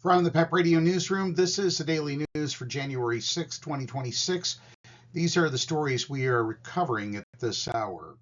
From the PEP Radio Newsroom, this is the daily news for January 6, 2026. These are the stories we are covering at this hour.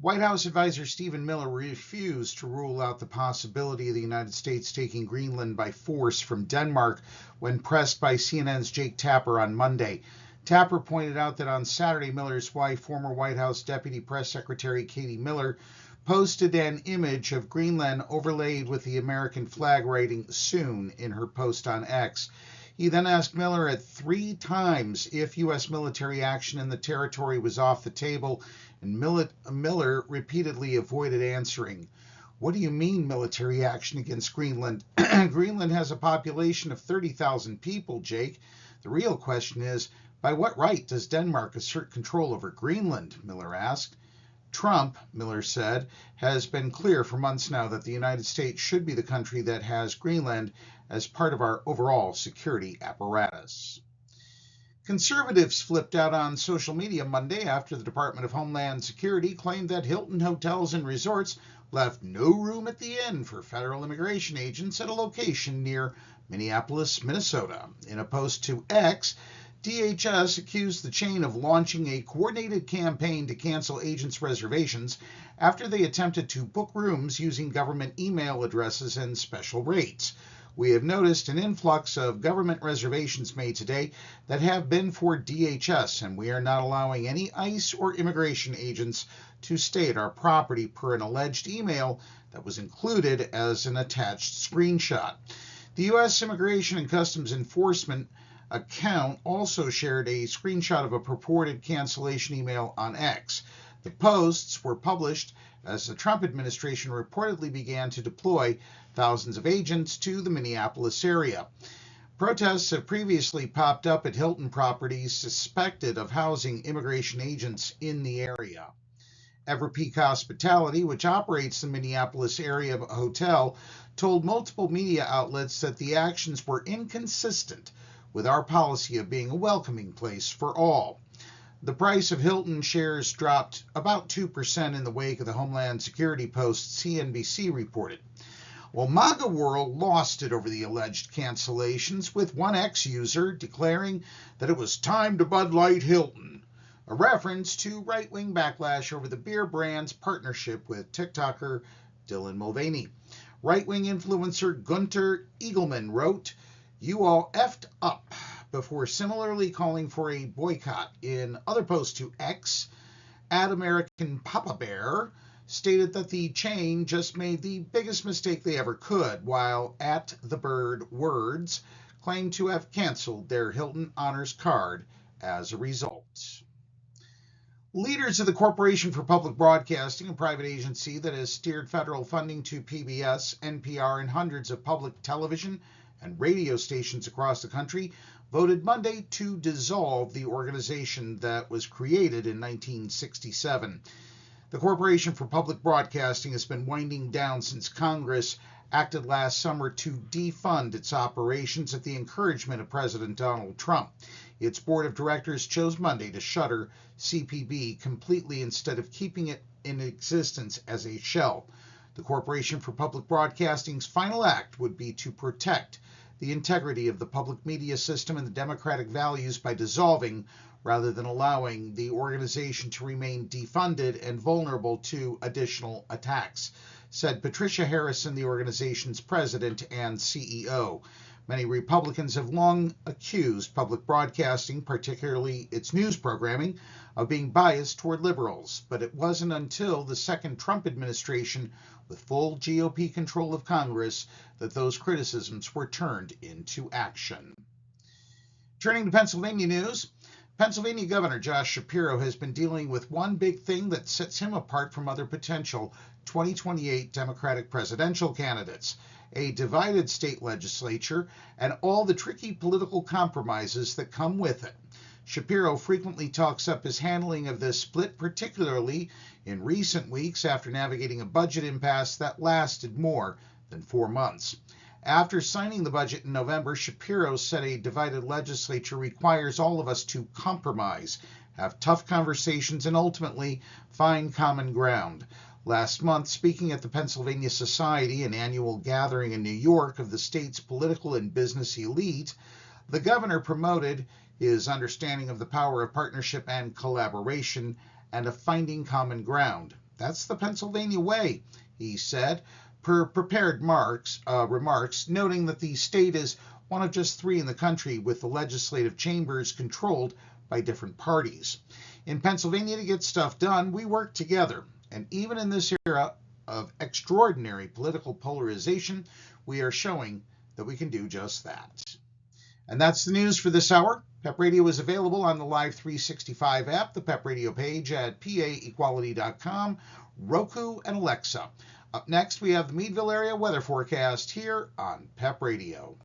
White House advisor Stephen Miller refused to rule out the possibility of the United States taking Greenland by force from Denmark when pressed by CNN's Jake Tapper on Monday. Tapper pointed out that on Saturday, Miller's wife, former White House Deputy Press Secretary Katie Miller, posted an image of Greenland overlaid with the American flag writing "soon" in her post on X. He then asked Miller at 3 times if U.S. military action in the territory was off the table, and Miller repeatedly avoided answering. What do you mean military action against Greenland? Greenland has a population of 30,000 people, Jake. The real question is, by what right does Denmark assert control over Greenland? Miller asked. Trump, Miller said, has been clear for months now that the United States should be the country that has Greenland as part of our overall security apparatus. Conservatives flipped out on social media Monday after the Department of Homeland Security claimed that Hilton hotels and resorts left no room at the inn for federal immigration agents at a location near Minneapolis, Minnesota. In a post to X, DHS accused the chain of launching a coordinated campaign to cancel agents' reservations after they attempted to book rooms using government email addresses and special rates. We have noticed an influx of government reservations made today that have been for DHS, and we are not allowing any ICE or immigration agents to stay at our property per an alleged email that was included as an attached screenshot. The U.S. Immigration and Customs Enforcement account also shared a screenshot of a purported cancellation email on X. The posts were published as the Trump administration reportedly began to deploy thousands of agents to the Minneapolis-area. Protests have previously popped up at Hilton properties suspected of housing immigration agents in the area. Everpeak Hospitality, which operates the Minneapolis-area hotel, told multiple media outlets that the actions were inconsistent with our policy of being a welcoming place for all. The price of Hilton shares dropped about 2% in the wake of the Homeland Security post, CNBC reported. Well, MAGA world lost it over the alleged cancellations, with one ex-user declaring that it was time to Bud Light Hilton, a reference to right-wing backlash over the beer brand's partnership with TikToker Dylan Mulvaney. Right-wing influencer Gunter Eagleman wrote, "You all effed up," before similarly calling for a boycott. In other posts to X, American Papa Bear stated that the chain just made the biggest mistake they ever could, while at the Bird Words claimed to have canceled their Hilton Honors card as a result. Leaders of the Corporation for Public Broadcasting, a private agency that has steered federal funding to PBS, NPR, and hundreds of public television and radio stations across the country, voted Monday to dissolve the organization that was created in 1967. The Corporation for Public Broadcasting has been winding down since Congress acted last summer to defund its operations at the encouragement of President Donald Trump. Its board of directors chose Monday to shutter CPB completely instead of keeping it in existence as a shell. The Corporation for Public Broadcasting's final act would be to protect the integrity of the public media system and the democratic values by dissolving rather than allowing the organization to remain defunded and vulnerable to additional attacks, said Patricia Harrison, the organization's president and CEO. Many Republicans have long accused public broadcasting, particularly its news programming, of being biased toward liberals, but it wasn't until the second Trump administration, with full GOP control of Congress, that those criticisms were turned into action. Turning to Pennsylvania news, Pennsylvania Governor Josh Shapiro has been dealing with one big thing that sets him apart from other potential 2028 Democratic presidential candidates: a divided state legislature and all the tricky political compromises that come with it. Shapiro frequently talks up his handling of this split, particularly in recent weeks after navigating a budget impasse that lasted more than 4 months. After signing the budget in November, Shapiro said a divided legislature requires all of us to compromise, have tough conversations, and ultimately find common ground. Last month, speaking at the Pennsylvania Society, an annual gathering in New York of the state's political and business elite, the governor promoted his understanding of the power of partnership and collaboration and of finding common ground. That's the Pennsylvania way, he said, per prepared remarks, noting that the state is one of just 3 in the country with the legislative chambers controlled by different parties. In Pennsylvania, to get stuff done, we work together. And even in this era of extraordinary political polarization, we are showing that we can do just that. And that's the news for this hour. PEP Radio is available on the Live 365 app, the PEP Radio page at paequality.com, Roku, and Alexa. Up next, we have the Meadville area weather forecast here on PEP Radio.